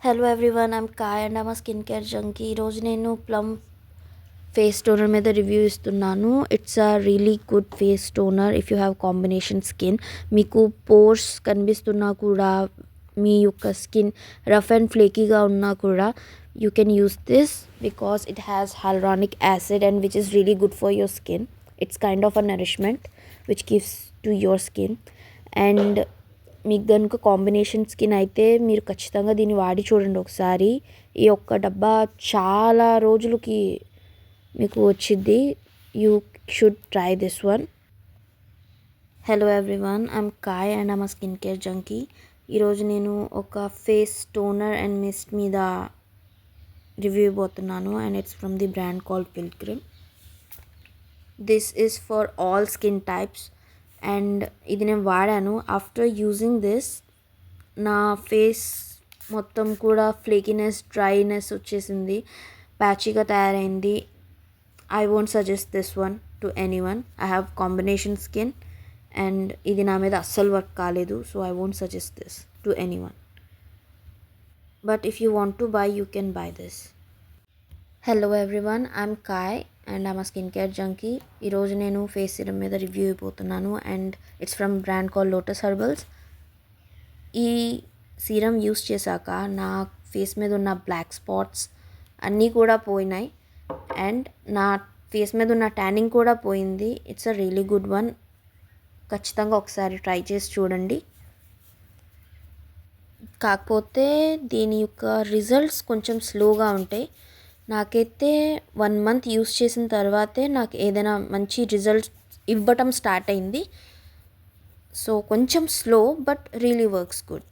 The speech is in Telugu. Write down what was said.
Hello everyone, I'm Kai and I'm skin care junkie. ఈరోజు నేను ప్లమ్ ఫేస్ టోనర్ మీద రివ్యూ ఇస్తున్నాను. It's a really good face toner if you have combination skin. మీకు పోర్స్ కనిపిస్తున్నా కూడా, మీ యొక్క స్కిన్ రఫ్ అండ్ ఫ్లేకీగా ఉన్నా కూడా you can use this because it has hyaluronic acid and which is really good for your skin. It's kind of a nourishment which gives to your skin. And మీకు కనుక కాంబినేషన్ స్కిన్ అయితే మీరు ఖచ్చితంగా దీన్ని వాడి చూడండి ఒకసారి. ఈ ఒక్క డబ్బా చాలా రోజులకి మీకు వచ్చిద్ది. You should try this one. Hello everyone, I'm Kai and I'm skin care junkie. ఈరోజు నేను ఒక ఫేస్ టోనర్ అండ్ మిస్ట్ మీద రివ్యూ ఇవ్వబోతున్నాను and it's from the brand called Pilgrim. This is for all skin types and ఇది నేను వాడాను. ఆఫ్టర్ యూజింగ్ దిస్ నా ఫేస్ మొత్తం కూడా ఫ్లేకినెస్, డ్రైనెస్ వచ్చేసింది, ప్యాచీగా తయారైంది. I won't suggest this one to anyone. I have combination skin and ఇది నా మీద అస్సలు వర్క్ కాలేదు. So I won't suggest this to anyone. But if you want to buy, you can buy this. Hello everyone, I'm Kai and I'm skin care junkie. ఈరోజు నేను ఫేస్ సిరమ్ మీద రివ్యూ అయిపోతున్నాను and it's from brand call Lotus Herbals. ఈ సీరం యూస్ చేశాక నా ఫేస్ మీద ఉన్న బ్లాక్ స్పాట్స్ అన్నీ కూడా పోయినాయి అండ్ నా ఫేస్ మీద ఉన్న ట్యానింగ్ కూడా పోయింది. It's a really good one. ఖచ్చితంగా ఒకసారి ట్రై చేసి చూడండి. కాకపోతే దీని యొక్క రిజల్ట్స్ కొంచెం స్లోగా ఉంటాయి. నాకైతే 1 month యూస్ చేసిన తర్వాతే నాకు ఏదైనా మంచి రిజల్ట్స్ ఇవ్వటం స్టార్ట్ అయింది. సో కొంచెం slow but really works good.